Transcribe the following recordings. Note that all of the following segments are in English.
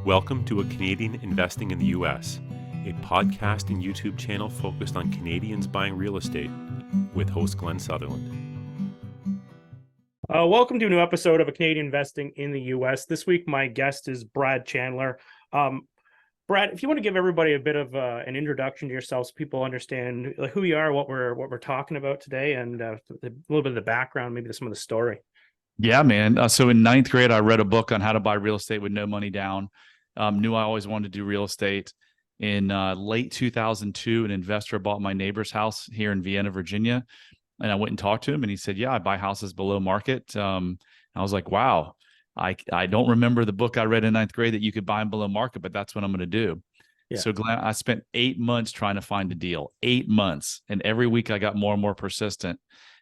Welcome to A Canadian Investing in the U.S., a podcast and YouTube channel focused on Canadians buying real estate with host Glenn Sutherland. Welcome to a new episode of A Canadian Investing in the U.S. This week, my guest is Brad Chandler. Brad, if you want to give everybody a bit of an introduction to yourself so people understand who you are, what we're talking about today, and a little bit of the background, maybe some of the story. Yeah, man. So in ninth grade, I read a book on how to buy real estate with no money down. Knew I always wanted to do real estate. In late 2002, an investor bought my neighbor's house here in Vienna, Virginia. And I went and talked to him and he said, yeah, I buy houses below market. I was like, wow, I don't remember the book I read in ninth grade that you could buy them below market, but that's what I'm going to do. Yeah. So Glenn, I spent 8 months trying to find a deal, 8 months. And every week I got more and more persistent.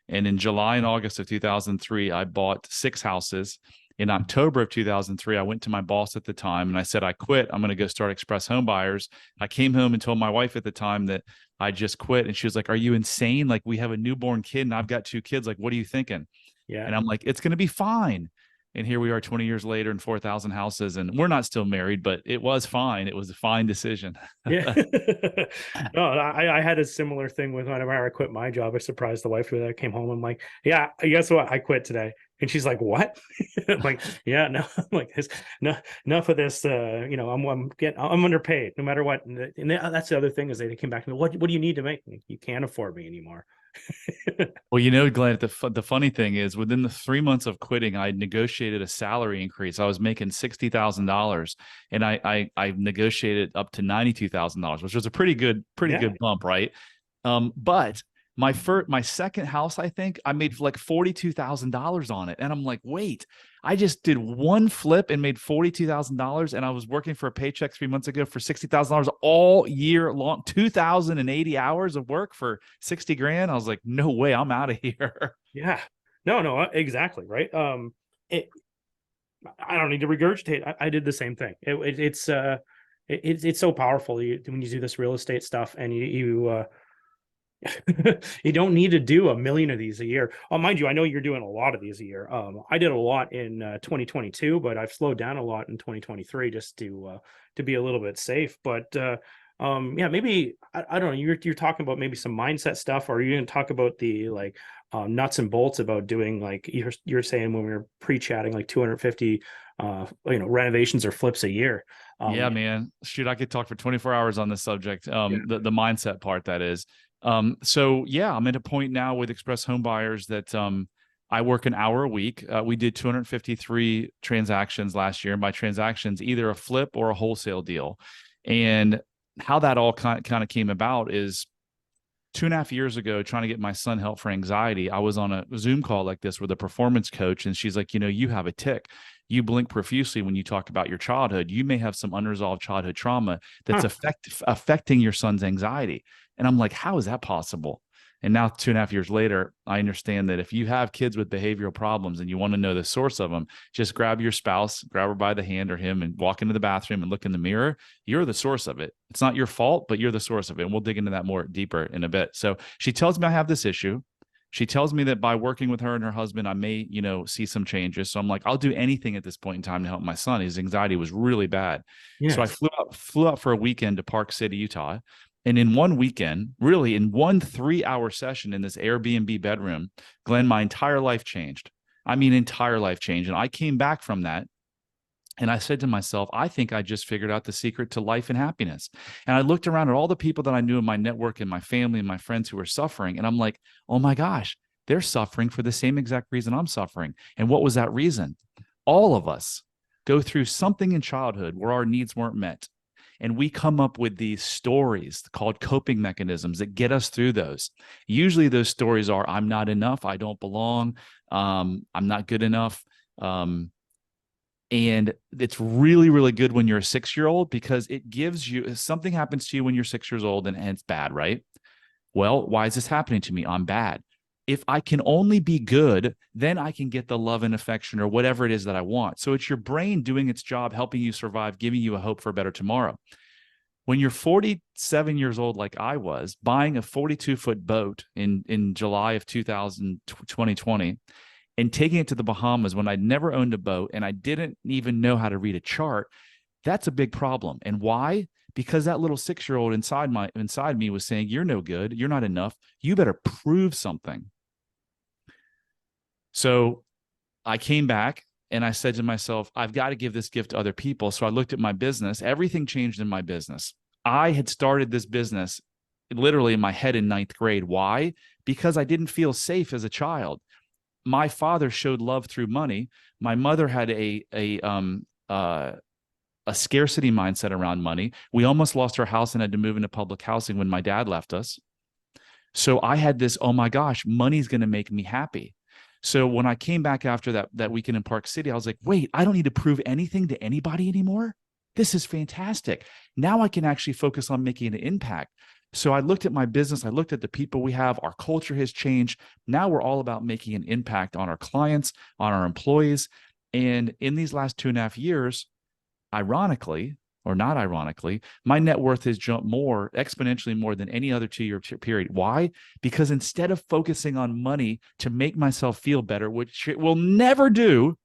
And in July and August of 2003, I bought 6 houses. In October of 2003, I went to my boss at the time and I said, I quit. I'm going to go start Express Home Buyers. I came home and told my wife at the time that I just quit. And she was like, are you insane? Like, we have a newborn kid and I've got 2 kids. Like, what are you thinking? Yeah. And I'm like, it's going to be fine. And here we are 20 years later and 4,000 houses. And we're not still married, but it was fine. It was a fine decision. Yeah. No, I had a similar thing with whenever I quit my job. I surprised the wife with it. I came home. I'm like, yeah, guess what? I quit today. And she's like, what? I'm like, yeah, no, I'm like, no, enough of this. I'm underpaid no matter what. And that's the other thing is they came back to me. What do you need to make? You can't afford me anymore. Well, you know, Glenn, the funny thing is within the 3 months of quitting, I negotiated a salary increase. I was making $60,000 and I negotiated up to $92,000, which was a pretty good bump. Right. But my second house, I think I made like $42,000 on it. And I'm like, wait, I just did one flip and made $42,000. And I was working for a paycheck 3 months ago for $60,000 all year long, 2,080 hours of work for 60 grand. I was like, no way, I'm out of here. Yeah, no, exactly. Right. I don't need to regurgitate. I did the same thing. It's so powerful when you do this real estate stuff and you don't need to do 1 million of these a year. Mind you, I know you're doing a lot of these a year. I did a lot in 2022, but I've slowed down a lot in 2023 just to be a little bit safe. But yeah, maybe I don't know. You're talking about maybe some mindset stuff, or are you going to talk about the nuts and bolts about doing like you're saying when we were pre-chatting like 250 renovations or flips a year? Yeah, man. Shoot, I could talk for 24 hours on this subject. The mindset part, that is. So yeah, I'm at a point now with Express Home Buyers that I work an hour a week. We did 253 transactions last year. And by transactions, either a flip or a wholesale deal. And how that all kind of came about is 2.5 years ago, trying to get my son help for anxiety. I was on a Zoom call like this with a performance coach, and she's like, you have a tick. You blink profusely when you talk about your childhood. You may have some unresolved childhood trauma that's affecting your son's anxiety. And I'm like, how is that possible? And now 2.5 years later, I understand that if you have kids with behavioral problems and you want to know the source of them, just grab your spouse, grab her by the hand or him and walk into the bathroom and look in the mirror. You're the source of it. It's not your fault, but you're the source of it. And we'll dig into that more deeper in a bit. So she tells me I have this issue. She tells me that by working with her and her husband, I may, see some changes. So I'm like, I'll do anything at this point in time to help my son. His anxiety was really bad. Yes. So I flew out for a weekend to Park City, Utah. And in one weekend, really in one 3-hour session in this Airbnb bedroom, Glenn, my entire life changed. I mean, entire life changed. And I came back from that. And I said to myself, I think I just figured out the secret to life and happiness. And I looked around at all the people that I knew in my network and my family and my friends who were suffering. And I'm like, oh my gosh, they're suffering for the same exact reason I'm suffering. And what was that reason? All of us go through something in childhood where our needs weren't met. And we come up with these stories called coping mechanisms that get us through those. Usually those stories are, I'm not enough, I don't belong, I'm not good enough. And it's really, really good when you're a 6-year-old because it gives you, if something happens to you when you're 6 years old and it's bad, right? Well, why is this happening to me? I'm bad. If I can only be good, then I can get the love and affection or whatever it is that I want. So it's your brain doing its job, helping you survive, giving you a hope for a better tomorrow. When you're 47 years old, like I was, buying a 42-foot boat in July of 2020 and taking it to the Bahamas when I'd never owned a boat and I didn't even know how to read a chart, That's a big problem. And why? Because that little 6-year-old inside me was saying, you're no good. You're not enough. You better prove something. So I came back and I said to myself, I've got to give this gift to other people. So I looked at my business. Everything changed in my business. I had started this business literally in my head in 9th grade. Why? Because I didn't feel safe as a child. My father showed love through money. My mother had a scarcity mindset around money. We almost lost our house and had to move into public housing when my dad left us. So I had this, oh my gosh, money's going to make me happy. So when I came back after that weekend in Park City, I was like, wait, I don't need to prove anything to anybody anymore. This is fantastic. Now I can actually focus on making an impact. So I looked at my business. I looked at the people we have. Our culture has changed. Now we're all about making an impact on our clients, on our employees. And in these last 2.5 years, ironically, or not ironically, my net worth has jumped exponentially more than any other 2-year period. Why? Because instead of focusing on money to make myself feel better, which it will never do,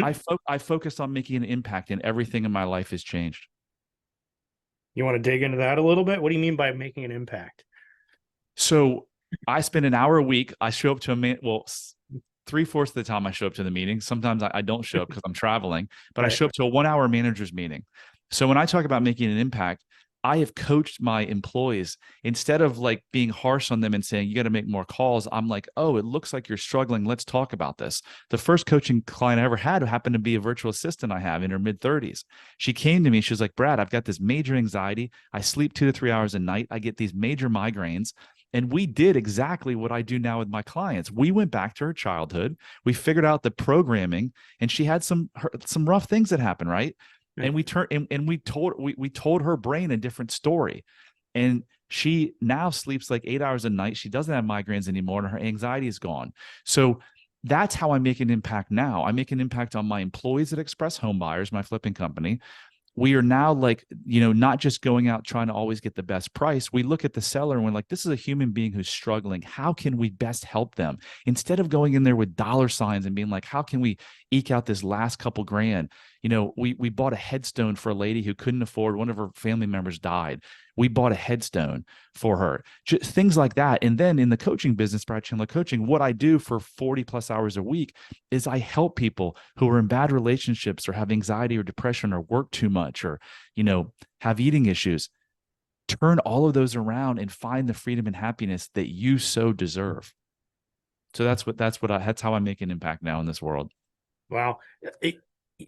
I focused on making an impact, and everything in my life has changed. You want to dig into that a little bit? What do you mean by making an impact? So I spend an hour a week. I show up to 3/4 of the time I show up to the meeting. Sometimes I don't show up because I'm traveling, but I show up to a 1-hour manager's meeting. So when I talk about making an impact, I have coached my employees. Instead of like being harsh on them and saying, you got to make more calls, I'm like, oh, it looks like you're struggling. Let's talk about this. The first coaching client I ever had happened to be a virtual assistant I have in her mid-30s. She came to me. She was like, Brad, I've got this major anxiety. I sleep 2 to 3 hours a night. I get these major migraines. And we did exactly what I do now with my clients. We went back to her childhood. We figured out the programming, and she had some rough things that happened, right? And we told her brain a different story. And she now sleeps like 8 hours a night. She doesn't have migraines anymore, and her anxiety is gone. So that's how I make an impact now. I make an impact on my employees at Express Home Buyers, my flipping company. We are now like, not just going out trying to always get the best price. We look at the seller and we're like, this is a human being who's struggling. How can we best help them? Instead of going in there with dollar signs and being like, how can we eke out this last couple grand? We bought a headstone for a lady who couldn't afford, one of her family members died. We bought a headstone for her, just things like that. And then in the coaching business, Brad Chandler Coaching, what I do for 40+ hours a week is I help people who are in bad relationships or have anxiety or depression or work too much or, have eating issues. Turn all of those around and find the freedom and happiness that you so deserve. So that's how I make an impact now in this world. Wow.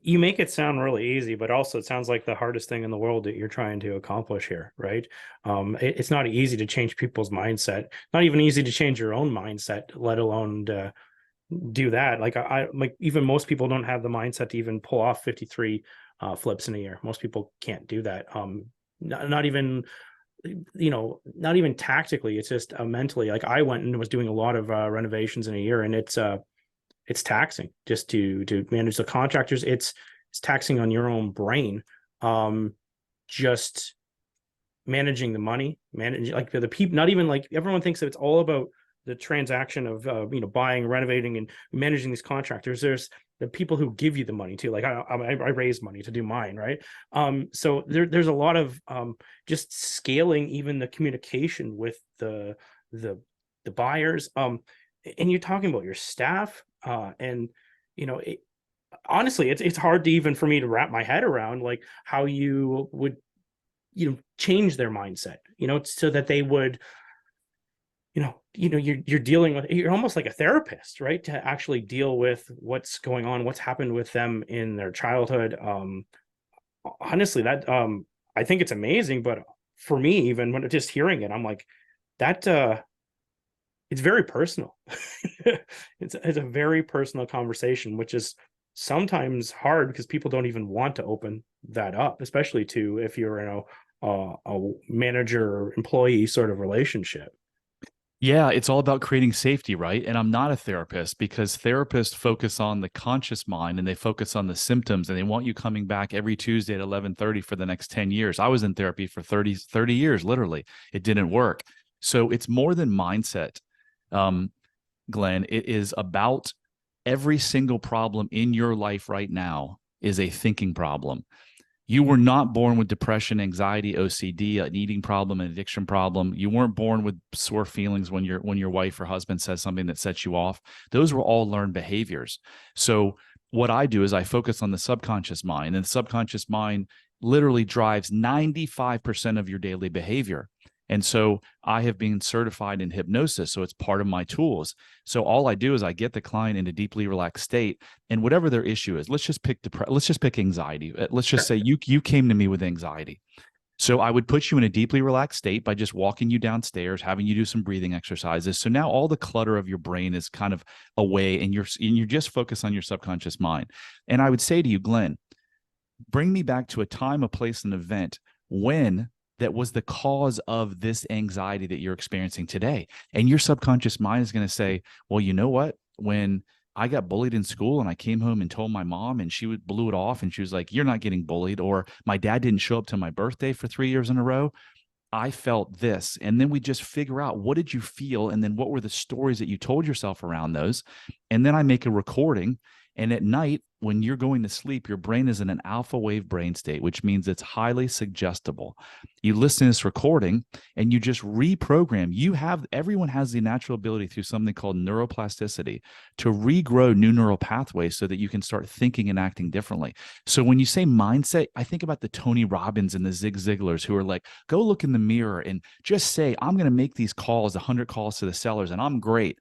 You make it sound really easy, but also it sounds like the hardest thing in the world that you're trying to accomplish here, right? It's not easy to change people's mindset, not even easy to change your own mindset, let alone do that. Like like even most people don't have the mindset to even pull off 53 flips in a year. Most people can't do that. Not even, not even tactically. It's just mentally. Like I went and was doing a lot of renovations in a year, and it's taxing just to manage the contractors. It's taxing on your own brain. Just managing the money, managing like the people, not even like everyone thinks that it's all about the transaction of, buying, renovating and managing these contractors. There's the people who give you the money too. Like I raise money to do mine. Right. So there's a lot of, just scaling, even the communication with the buyers. And you're talking about your staff. And honestly, it's hard to even for me to wrap my head around like how you would, change their mindset, so that they would, you're dealing with, you're almost like a therapist, right? To actually deal with what's going on, what's happened with them in their childhood. Honestly, that, I think it's amazing, but for me, even when just hearing it, I'm like that, it's very personal. It's a very personal conversation, which is sometimes hard because people don't even want to open that up, especially if you're in a manager employee sort of relationship. Yeah, it's all about creating safety, right? And I'm not a therapist because therapists focus on the conscious mind and they focus on the symptoms, and they want you coming back every Tuesday at 11:30 for the next 10 years. I was in therapy for 30 years, literally. It didn't work. So it's more than mindset, Glenn. It is about every single problem in your life right now is a thinking problem. You were not born with depression, anxiety, OCD, an eating problem, an addiction problem. You weren't born with sore feelings when your wife or husband says something that sets you off. Those were all learned behaviors. So what I do is I focus on the subconscious mind, and the subconscious mind literally drives 95% of your daily behavior. And so I have been certified in hypnosis, so it's part of my tools. So all I do is I get the client in a deeply relaxed state, and whatever their issue is, let's just pick anxiety. Let's just say you came to me with anxiety. So I would put you in a deeply relaxed state by just walking you downstairs, having you do some breathing exercises. So now all the clutter of your brain is kind of away, and you're just focused on your subconscious mind. And I would say to you, Glenn, bring me back to a time, a place, an event when that was the cause of this anxiety that you're experiencing today. And your subconscious mind is going to say, well, you know what? When I got bullied in school and I came home and told my mom, and she blew it off, and she was like, you're not getting bullied. Or my dad didn't show up to my birthday for 3 years in a row. I felt this. And then we just figure out, what did you feel? And then what were the stories that you told yourself around those? And then I make a recording. And at night, when you're going to sleep, your brain is in an alpha wave brain state, which means it's highly suggestible. You listen to this recording and you just reprogram. Everyone has the natural ability through something called neuroplasticity to regrow new neural pathways so that you can start thinking and acting differently. So when you say mindset, I think about the Tony Robbins and the Zig Ziglars who are like, go look in the mirror and just say, I'm going to make these calls, 100 calls to the sellers, and I'm great.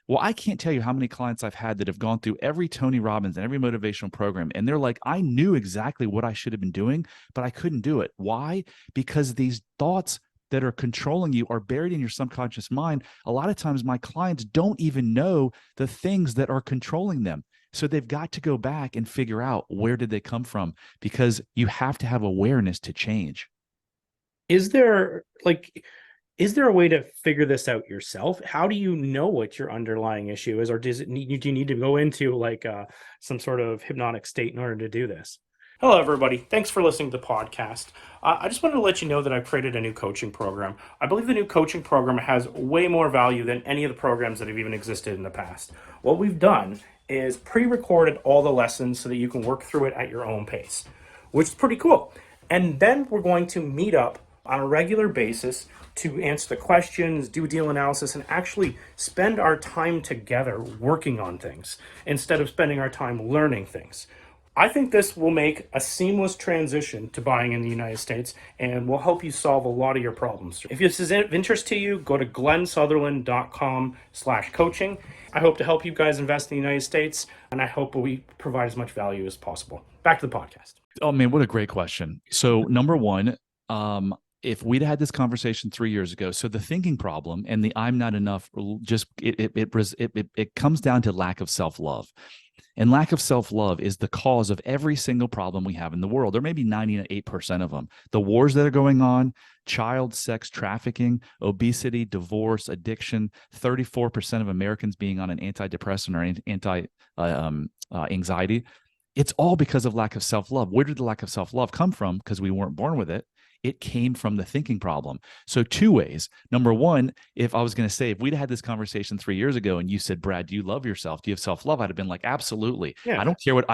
Well, I can't tell you how many clients I've had that have gone through every Tony Robbins and every motivational program, and they're like, I knew exactly what I should have been doing, but I couldn't do it. Why? Because these thoughts that are controlling you are buried in your subconscious mind. A lot of times my clients don't even know the things that are controlling them. So they've got to go back and figure out, where did they come from? Because you have to have awareness to change. Is there a way to figure this out yourself? How do you know what your underlying issue is? Or do you need to go into some sort of hypnotic state in order to do this? Hello, everybody. Thanks for listening to the podcast. I just wanted to let you know that I've created a new coaching program. I believe the new coaching program has way more value than any of the programs that have even existed in the past. What we've done is pre-recorded all the lessons so that you can work through it at your own pace, which is pretty cool. And then we're going to meet up on a regular basis to answer the questions, do deal analysis, and actually spend our time together working on things instead of spending our time learning things. I think this will make a seamless transition to buying in the United States and will help you solve a lot of your problems. If this is of interest to you, go to glennsutherland.com/coaching. I hope to help you guys invest in the United States, and I hope we provide as much value as possible. Back to the podcast. Oh man, what a great question. So number one, if we'd had this conversation 3 years ago, so the thinking problem and the I'm not enough, just it comes down to lack of self-love. And lack of self-love is the cause of every single problem we have in the world. There may be 98% of them. The wars that are going on, child sex trafficking, obesity, divorce, addiction, 34% of Americans being on an antidepressant or anxiety. It's all because of lack of self-love. Where did the lack of self-love come from? Because we weren't born with it. It came from the thinking problem. So two ways. Number one, if I was going to say, if we'd had this conversation 3 years ago and you said, Brad, do you love yourself? Do you have self-love? I'd have been like, absolutely. Yeah. I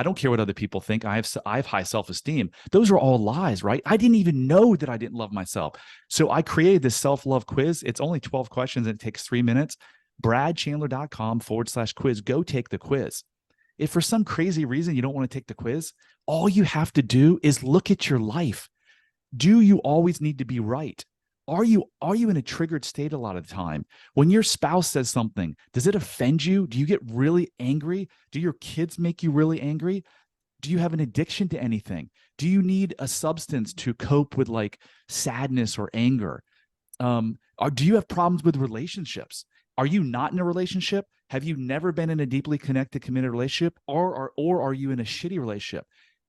don't care what other people think. I have high self-esteem. Those are all lies, right? I didn't even know that I didn't love myself. So I created this self-love quiz. It's only 12 questions and it takes 3 minutes. bradchandler.com/quiz. Go take the quiz. If for some crazy reason you don't want to take the quiz, all you have to do is look at your life. Do you always need to be right? Are you in a triggered state a lot of the time? When your spouse says something, does it offend you? Do you get really angry? Do your kids make you really angry? Do you have an addiction to anything? Do you need a substance to cope with like sadness or anger? Do you have problems with relationships? Are you not in a relationship? Have you never been in a deeply connected, committed relationship? Or are you in a shitty relationship?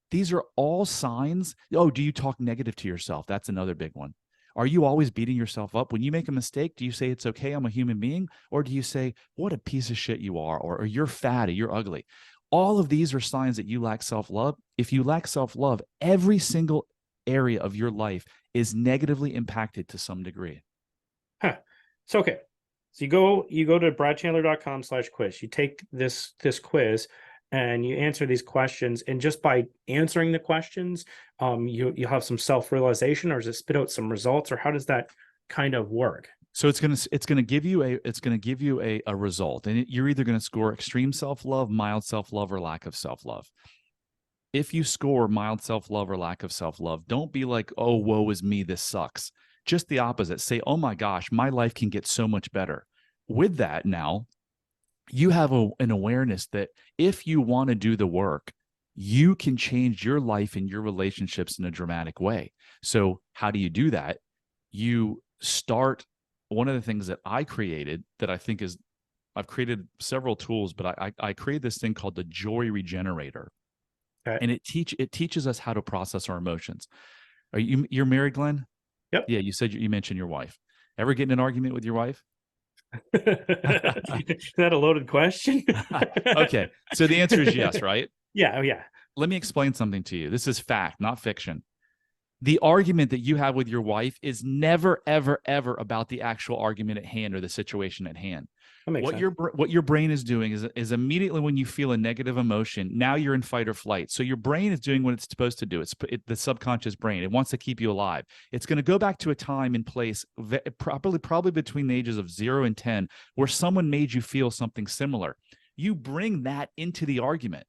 These are all signs. Oh, do you talk negative to yourself? That's another big one. Are you always beating yourself up? When you make a mistake, do you say, it's okay, I'm a human being? Or do you say, what a piece of shit you are? Or you're fat, or you're ugly? All of these are signs that you lack self-love. If you lack self-love, every single area of your life is negatively impacted to some degree. So, okay. So you go to bradchandler.com/quiz. You take this quiz. and you answer these questions, and just by answering the questions, you have some self-realization, or does it spit out some results, or how does that kind of work? So it's gonna give you a result, and you're either going to score extreme self-love, mild self-love, or lack of self-love. If you score mild self-love or lack of self-love, don't be like, oh, woe is me, this sucks. Just the opposite. Say, oh my gosh, my life can get so much better. With that, now you have an awareness that if you want to do the work, you can change your life and your relationships in a dramatic way. So how do you do that? You start, one of the things that I created that I think is, I've created several tools, but I created this thing called the Joy Regenerator. Okay. And it teaches us how to process our emotions. You're married, Glenn? Yep. Yeah, you mentioned your wife. Ever get in an argument with your wife? Is that a loaded question? Okay, so the answer is yes, right? Yeah. Oh, yeah. Let me explain something to you. This is fact, not fiction. The argument that you have with your wife is never, ever, ever about the actual argument at hand or the situation at hand. That makes sense. What your brain is doing is immediately when you feel a negative emotion, now you're in fight or flight. So your brain is doing what it's supposed to do. It's the subconscious brain. It wants to keep you alive. It's going to go back to a time and place, probably between the ages of 0 and 10, where someone made you feel something similar. You bring that into the argument.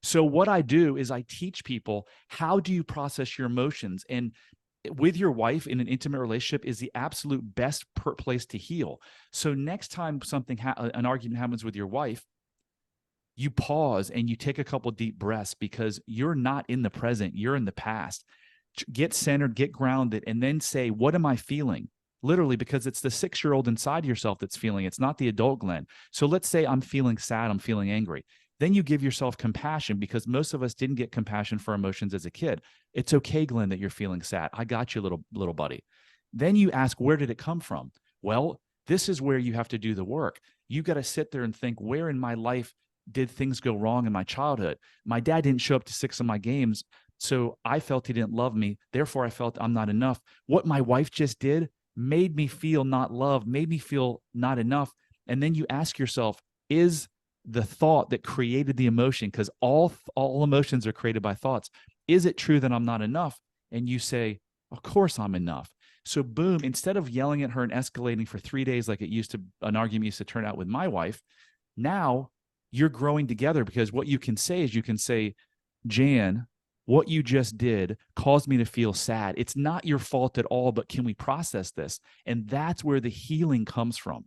So what I do is I teach people, how do you process your emotions? And with your wife in an intimate relationship is the absolute best place to heal. So next time an argument happens with your wife, you pause and you take a couple deep breaths, because you're not in the present, you're in the past. Get centered, get grounded, and then say, what am I feeling? Literally, because it's the 6-year-old inside yourself that's feeling. It's not the adult Glenn. So let's say I'm feeling sad, I'm feeling angry. Then you give yourself compassion, because most of us didn't get compassion for emotions as a kid. It's okay, Glenn, that you're feeling sad. I got you, little buddy. Then you ask, where did it come from? Well, this is where you have to do the work. You got to sit there and think, where in my life did things go wrong in my childhood? My dad didn't show up to 6 of my games, so I felt he didn't love me. Therefore, I felt I'm not enough. What my wife just did made me feel not loved, made me feel not enough. And then you ask yourself, is the thought that created the emotion, because all emotions are created by thoughts, is it true that I'm not enough? And you say, of course I'm enough. So boom, instead of yelling at her and escalating for 3 days like an argument used to turn out with my wife, now you're growing together, because what you can say is, you can say, Jan, what you just did caused me to feel sad. It's not your fault at all, but can we process this? And that's where the healing comes from.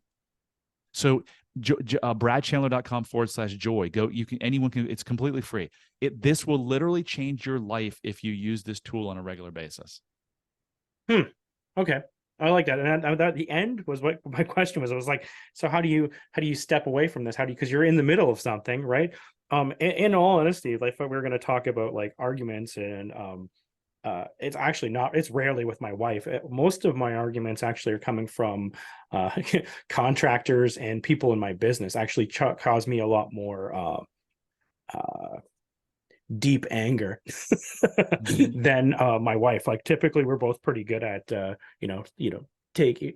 So bradchandler.com/joy. Go, anyone can, it's completely free. This will literally change your life if you use this tool on a regular basis. Okay. I like that. And that the end was what my question was. I was like, so how do you step away from this? Because you're in the middle of something, right? In all honesty, like, if we're going to talk about like arguments, and it's actually not, it's rarely with my wife. Most of my arguments actually are coming from contractors and people in my business. Actually cause me a lot more deep anger than my wife. Like, typically we're both pretty good at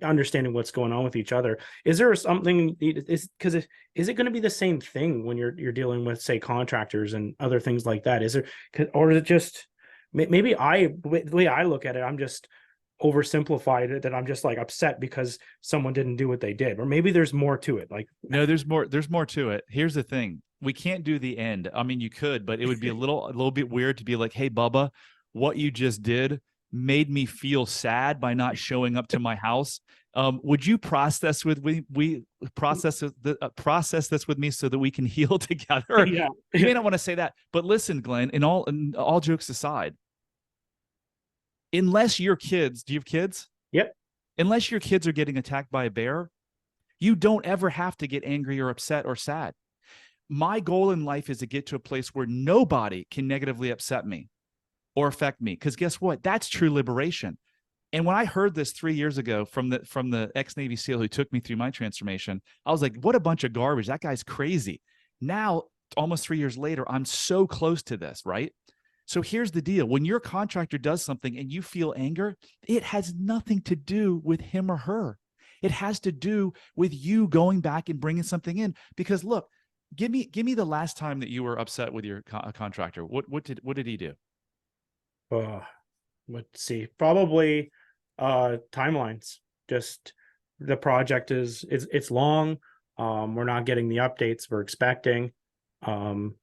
understanding what's going on with each other. Is there something, is it going to be the same thing when you're dealing with, say, contractors and other things like that? Is there, or is it just, maybe the way I look at it, I'm just oversimplified it, that I'm just like upset because someone didn't do what they did, or maybe there's more to it. Like, no, there's more to it. Here's the thing. We can't do the end. I mean, you could, but it would be a little bit weird to be like, hey, Bubba, what you just did made me feel sad by not showing up to my house. Would you process this with me so that we can heal together? Yeah. You may not want to say that, but listen, Glenn, in all jokes aside, unless your kids, do you have kids? Yep. Unless your kids are getting attacked by a bear, you don't ever have to get angry or upset or sad. My goal in life is to get to a place where nobody can negatively upset me or affect me. Because guess what? That's true liberation. And when I heard this 3 years ago from the ex-Navy SEAL who took me through my transformation, I was like, what a bunch of garbage. That guy's crazy. Now, almost 3 years later, I'm so close to this, right? So here's the deal. When your contractor does something and you feel anger, it has nothing to do with him or her. It has to do with you going back and bringing something in. Because look, Give me the last time that you were upset with your contractor. What did he do? Let's see, probably timelines. Just the project it's long. We're not getting the updates we're expecting. I'm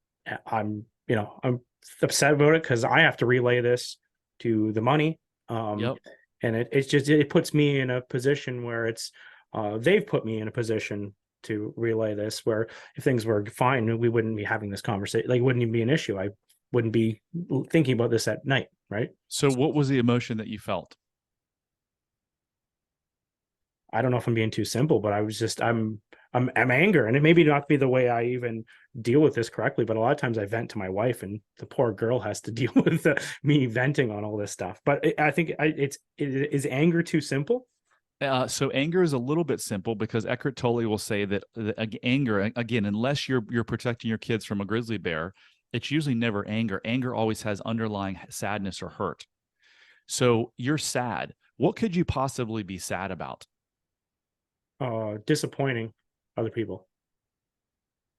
upset about it because I have to relay this to the money. Yep. And it puts me in a position where they've put me in a position to relay this, where if things were fine, we wouldn't be having this conversation. Like, it wouldn't even be an issue. I wouldn't be thinking about this at night, right? So what was the emotion that you felt? I don't know if I'm being too simple, but I'm anger, and it may be not be the way I even deal with this correctly, but a lot of times I vent to my wife, and the poor girl has to deal with me venting on all this stuff. But I think is anger too simple? So anger is a little bit simple, because Eckhart Tolle will say that anger, again, unless you're protecting your kids from a grizzly bear, it's usually never anger. Anger always has underlying sadness or hurt. So you're sad. What could you possibly be sad about? Disappointing other people.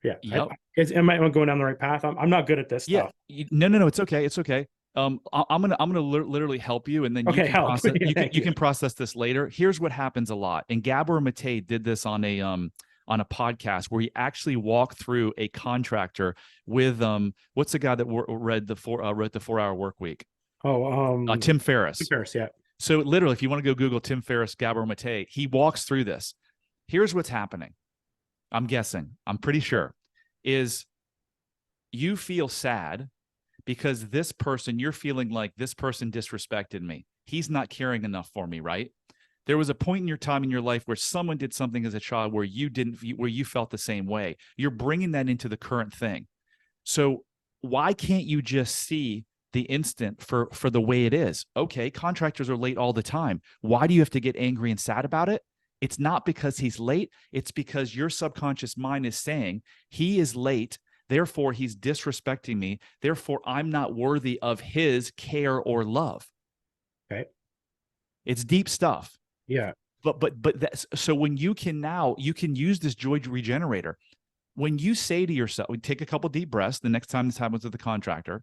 Yeah. Yep. Am I going down the right path? I'm not good at this stuff. No. It's okay. It's okay. I'm gonna literally help you, and then okay, you can process. You can you. process this later. Here's what happens a lot, and Gabor Mate did this on a podcast where he actually walked through a contractor with what's the guy that wrote the 4 Hour Work Week? Tim Ferriss. Tim Ferriss, yeah. So literally, if you want to go Google Tim Ferriss, Gabor Mate, he walks through this. Here's what's happening. I'm pretty sure, is you feel sad because you're feeling like this person disrespected me. He's not caring enough for me, right? There was a point in your time in your life where someone did something as a child where you felt the same way. You're bringing that into the current thing. So why can't you just see the instant for the way it is? Okay, contractors are late all the time. Why do you have to get angry and sad about it? It's not because he's late. It's because your subconscious mind is saying he is late, therefore he's disrespecting me, therefore I'm not worthy of his care or love. Okay. It's deep stuff. Yeah. But that's, so when you can use this joy regenerator. When you say to yourself, take a couple deep breaths the next time this happens with the contractor,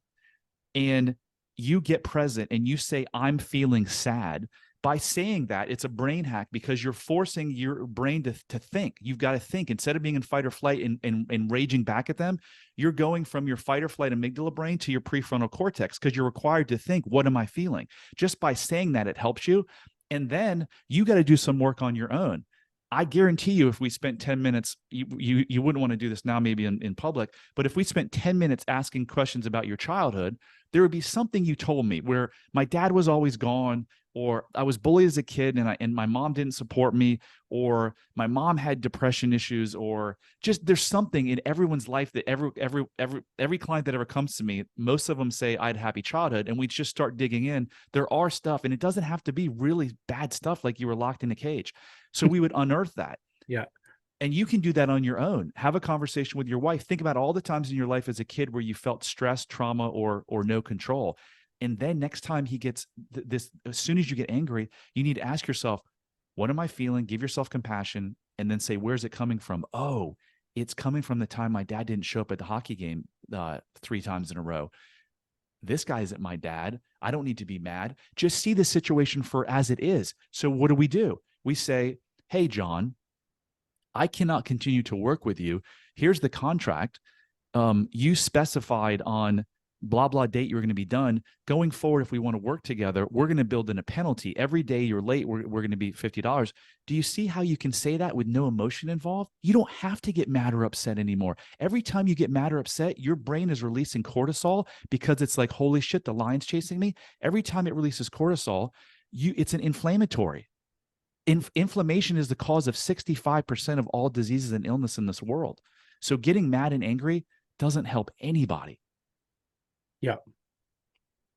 and you get present and you say, I'm feeling sad. By saying that, it's a brain hack, because you're forcing your brain to think. You've got to think. Instead of being in fight or flight and raging back at them, you're going from your fight or flight amygdala brain to your prefrontal cortex, because you're required to think, what am I feeling? Just by saying that, it helps you. And then you got to do some work on your own. I guarantee you, if we spent 10 minutes, you wouldn't want to do this now, maybe in public, but if we spent 10 minutes asking questions about your childhood, there would be something you told me where my dad was always gone, or I was bullied as a kid and my mom didn't support me, or my mom had depression issues, or just there's something in everyone's life that every client that ever comes to me, most of them say I had a happy childhood, and we just start digging in. There are stuff, and it doesn't have to be really bad stuff like you were locked in a cage. So we would unearth that. Yeah. And you can do that on your own. Have a conversation with your wife. Think about all the times in your life as a kid where you felt stress, trauma, or no control. And then next time he gets this, as soon as you get angry, you need to ask yourself, what am I feeling? Give yourself compassion, and then say, where's it coming from? Oh, it's coming from the time my dad didn't show up at the hockey game 3 times in a row. This guy isn't my dad. I don't need to be mad. Just see the situation for as it is. So what do? We say, hey, John, I cannot continue to work with you. Here's the contract. You specified on blah, blah date you were going to be done. Going forward, if we want to work together, we're going to build in a penalty. Every day you're late, we're going to be $50. Do you see how you can say that with no emotion involved? You don't have to get mad or upset anymore. Every time you get mad or upset, your brain is releasing cortisol, because it's like, holy shit, the lion's chasing me. Every time it releases cortisol, it's an inflammatory. Inflammation is the cause of 65% of all diseases and illness in this world. So getting mad and angry doesn't help anybody. Yeah.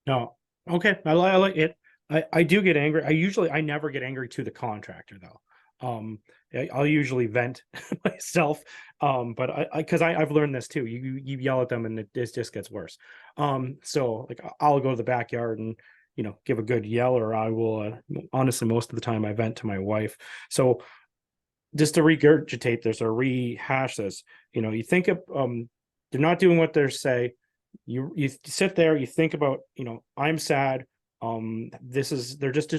No. Okay. I like it. I do get angry. I never get angry to the contractor though. I'll usually vent myself. But because I've learned this too. You yell at them and it just gets worse. So like I'll go to the backyard and give a good yell, or I will honestly most of the time I vent to my wife. So just to regurgitate this or rehash this, you think of they're not doing what they're say. You sit there, you think about, I'm sad. They're just,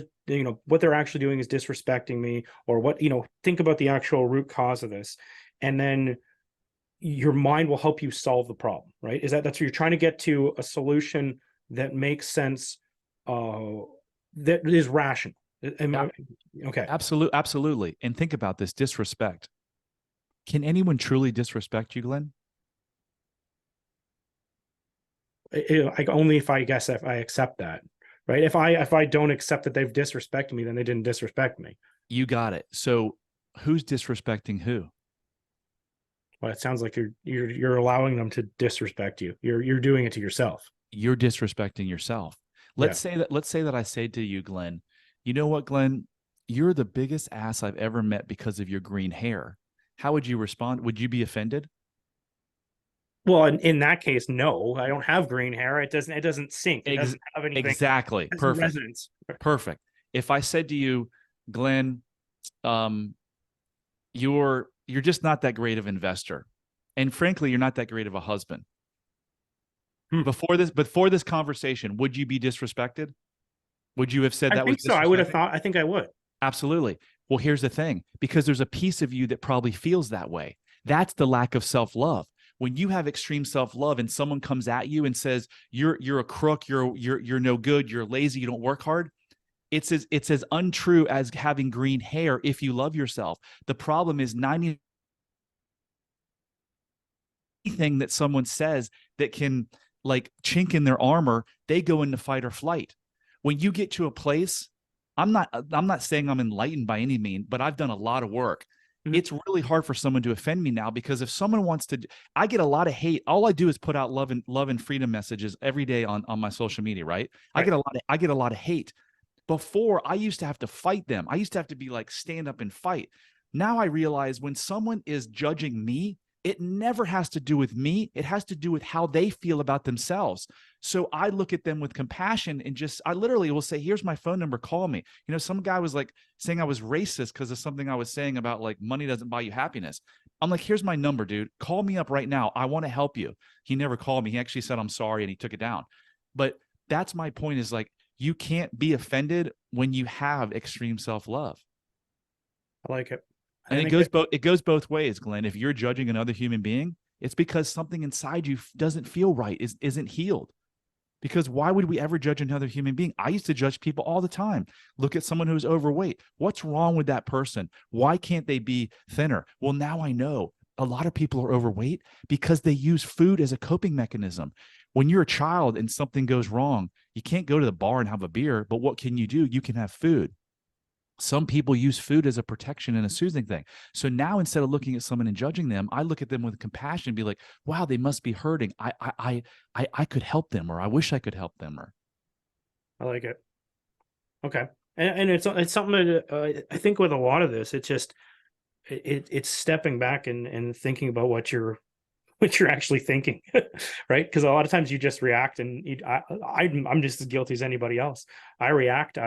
what they're actually doing is disrespecting me, or what, think about the actual root cause of this. And then your mind will help you solve the problem, right? That's what you're trying to get to, a solution that makes sense, that is rational. Okay. Absolutely. And think about this disrespect. Can anyone truly disrespect you, Glenn? Only if I accept that, right? If I don't accept that they've disrespected me, then they didn't disrespect me. You got it. So who's disrespecting who? Well, it sounds like you're allowing them to disrespect you. You're doing it to yourself. You're disrespecting yourself. Let's say that I say to you, Glenn, you know what, Glenn? You're the biggest ass I've ever met because of your green hair. How would you respond? Would you be offended? Well, in that case, no, I don't have green hair. It doesn't sink. It doesn't have anything. Exactly. Perfect. Resonance. Perfect. If I said to you, Glenn, you're just not that great of an investor. And frankly, you're not that great of a husband. Before this conversation, would you be disrespected? Would you have said that? I think so. I would have thought. I think I would. Absolutely. Well, here's the thing, because there's a piece of you that probably feels that way. That's the lack of self-love. When you have extreme self-love and someone comes at you and says, you're a crook, you're no good, you're lazy, you don't work hard. It's as untrue as having green hair if you love yourself. The problem is 90 anything that someone says that can like chink in their armor, they go into fight or flight. When you get to a place, I'm not saying I'm enlightened by any means, but I've done a lot of work. It's really hard for someone to offend me now, because if someone wants to, I get a lot of hate. All I do is put out love and freedom messages every day on my social media, right? I get a lot of hate. Before, I used to have to fight them. I used to have to be like, stand up and fight. Now I realize when someone is judging me, it never has to do with me. It has to do with how they feel about themselves. So I look at them with compassion and I literally will say, here's my phone number, call me. Some guy was like saying I was racist because of something I was saying about like money doesn't buy you happiness. I'm like, here's my number, dude. Call me up right now. I want to help you. He never called me. He actually said, I'm sorry. And he took it down. But that's my point, is like, you can't be offended when you have extreme self-love. I like it. And it goes both ways, Glenn. If you're judging another human being, it's because something inside you doesn't feel right, isn't healed. Because why would we ever judge another human being? I used to judge people all the time. Look at someone who's overweight. What's wrong with that person? Why can't they be thinner? Well, now I know a lot of people are overweight because they use food as a coping mechanism. When you're a child and something goes wrong, you can't go to the bar and have a beer, but what can you do? You can have food. Some people use food as a protection and a soothing thing. So now, instead of looking at someone and judging them, I look at them with compassion and be like, wow, they must be hurting. I could help them, or I wish I could help them. Or I like it. Okay. And it's something that I think with a lot of this, it's just, it's stepping back and thinking about what you're actually thinking, right? Because a lot of times you just react, and I'm just as guilty as anybody else. I react.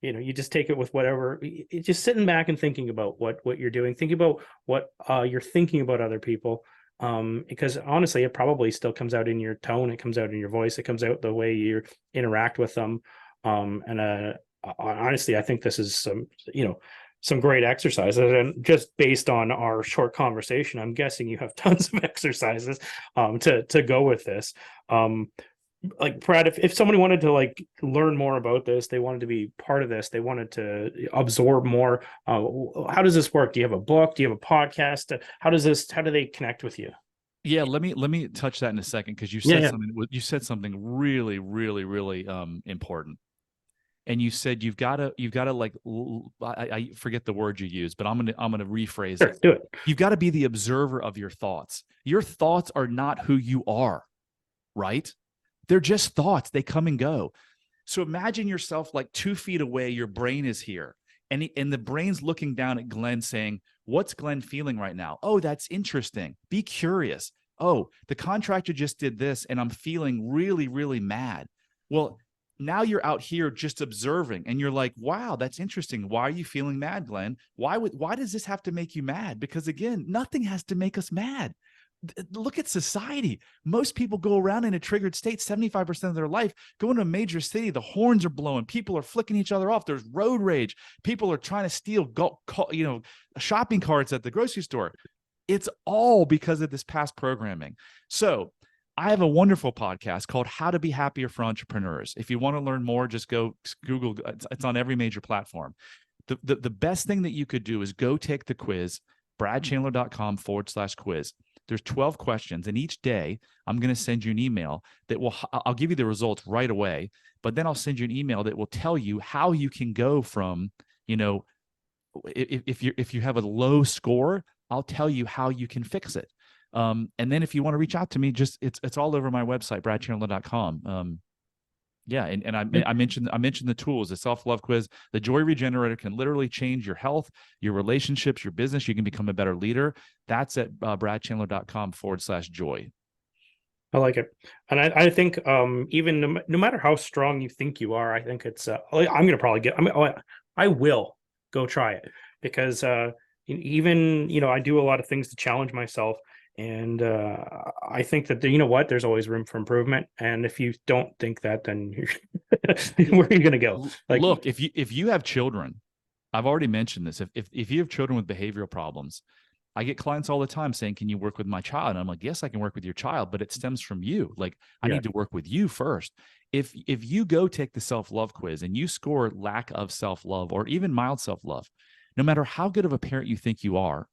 You just take it with whatever. It's just sitting back and thinking about what you're doing, thinking about what you're thinking about other people. Because honestly, it probably still comes out in your tone. It comes out in your voice. It comes out the way you interact with them. Honestly, I think this is some great exercises, and just based on our short conversation, I'm guessing you have tons of exercises to go with this. Like Brad, if somebody wanted to like learn more about this, they wanted to be part of this, they wanted to absorb more, how does this work? Do you have a book? Do you have a podcast? How do they connect with you? Yeah, let me touch that in a second, because you said something really, really, really important. And you said you've got to like, I forget the word you use, but I'm gonna rephrase it. Do it. You've got to be the observer of your thoughts. Your thoughts are not who you are, right? They're just thoughts. They come and go. So imagine yourself like 2 feet away. Your brain is here. And the brain's looking down at Glenn saying, what's Glenn feeling right now? Oh, that's interesting. Be curious. Oh, the contractor just did this and I'm feeling really, really mad. Well, now you're out here just observing and you're like, wow, that's interesting. Why are you feeling mad, Glenn? Why does this have to make you mad? Because again, nothing has to make us mad. Look at society. Most people go around in a triggered state 75% of their life. Go into a major city, the horns are blowing, people are flicking each other off. There's road rage. People are trying to steal, shopping carts at the grocery store. It's all because of this past programming. So I have a wonderful podcast called How to Be Happier for Entrepreneurs. If you want to learn more, just go Google. It's on every major platform. The best thing that you could do is go take the quiz, bradchandler.com/quiz. There's 12 questions, and each day I'm going to send you an email that I'll give you the results right away, but then I'll send you an email that will tell you how you can go from, if you have a low score, I'll tell you how you can fix it. And then if you want to reach out to me, it's all over my website, bradchandler.com. And I mentioned the tools, the self-love quiz, the joy regenerator can literally change your health, your relationships, your business. You can become a better leader. That's at bradchandler.com/joy. I like it. And I think even no matter how strong you think you are, I think it's I'm going to probably I will go try it, because even, I do a lot of things to challenge myself. And I think that, there's always room for improvement. And if you don't think that, then where are you going to go? Like, look, if you have children, I've already mentioned this. If you have children with behavioral problems, I get clients all the time saying, can you work with my child? And I'm like, yes, I can work with your child, but it stems from you. Like, I need to work with you first. If you go take the self-love quiz and you score lack of self-love or even mild self-love, no matter how good of a parent you think you are,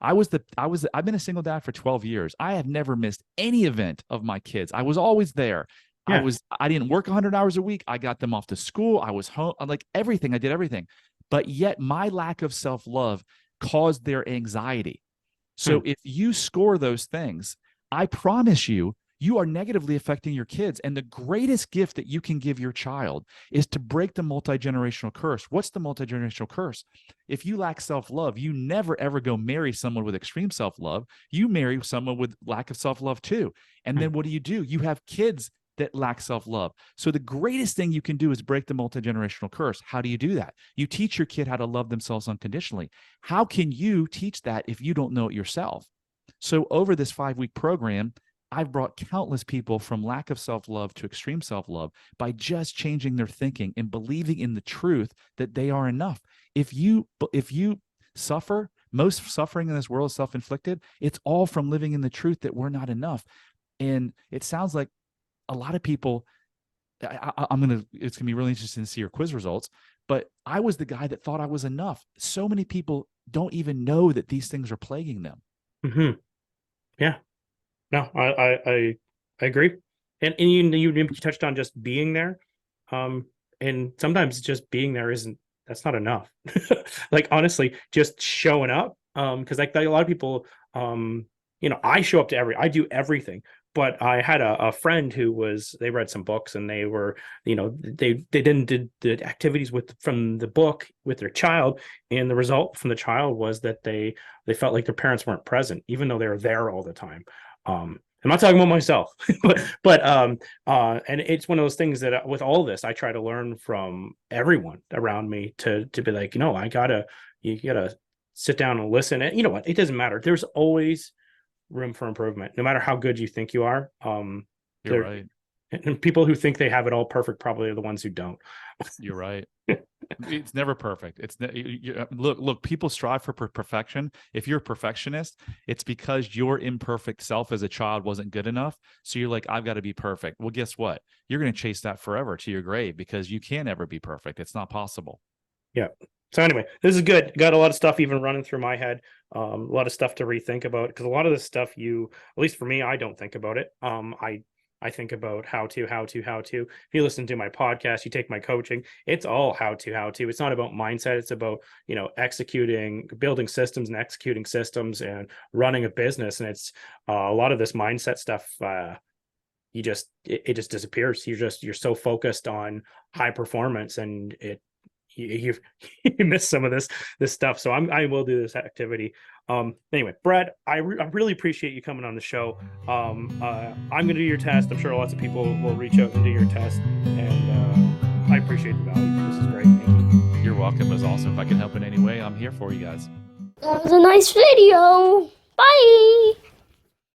I've been a single dad for 12 years. I have never missed any event of my kids. I was always there. Yeah. I didn't work 100 hours a week. I got them off to school. I was home, like everything. I did everything. But yet my lack of self-love caused their anxiety. So if you score those things, I promise you, you are negatively affecting your kids. And the greatest gift that you can give your child is to break the multi-generational curse. What's the multi-generational curse? If you lack self-love, you never, ever go marry someone with extreme self-love. You marry someone with lack of self-love too. And then what do? You have kids that lack self-love. So the greatest thing you can do is break the multi-generational curse. How do you do that? You teach your kid how to love themselves unconditionally. How can you teach that if you don't know it yourself? So over this 5-week program, I've brought countless people from lack of self-love to extreme self-love by just changing their thinking and believing in the truth that they are enough. If you suffer, most suffering in this world is self-inflicted. It's all from living in the truth that we're not enough. And it sounds like a lot of people, it's going to be really interesting to see your quiz results, but I was the guy that thought I was enough. So many people don't even know that these things are plaguing them. Mm-hmm. Yeah. No, I agree. And you touched on just being there. And sometimes just being there that's not enough. Like, honestly, just showing up. Because like a lot of people, I show up to I do everything. But I had a friend they read some books, and they were, they did the activities from the book with their child. And the result from the child was that they felt like their parents weren't present, even though they were there all the time. I'm not talking about myself, but and it's one of those things that with all this, I try to learn from everyone around me to be like, you gotta sit down and listen. And you know what? It doesn't matter. There's always room for improvement, no matter how good you think you are. You're right. And people who think they have it all perfect probably are the ones who don't. You're right. It's never perfect. Look, people strive for perfection. If you're a perfectionist, it's because your imperfect self as a child wasn't good enough. So you're like, I've got to be perfect. Well, guess what? You're going to chase that forever to your grave, because you can't ever be perfect. It's not possible. Yeah. So anyway, this is good. Got a lot of stuff even running through my head. A lot of stuff to rethink about, because a lot of this stuff at least for me, I don't think about it. I think about how to. If you listen to my podcast, you take my coaching, it's all how to. It's not about mindset. It's about, building systems and executing systems and running a business. And it's a lot of this mindset stuff. It just disappears. You're so focused on high performance, and you you missed some of this stuff. So I will do this activity. Anyway, Brad, I really appreciate you coming on the show. I'm going to do your test. I'm sure lots of people will reach out and do your test, and I appreciate the value. This is great. Thank you. You're welcome. It was awesome. If I can help in any way, I'm here for you guys. That was a nice video. Bye.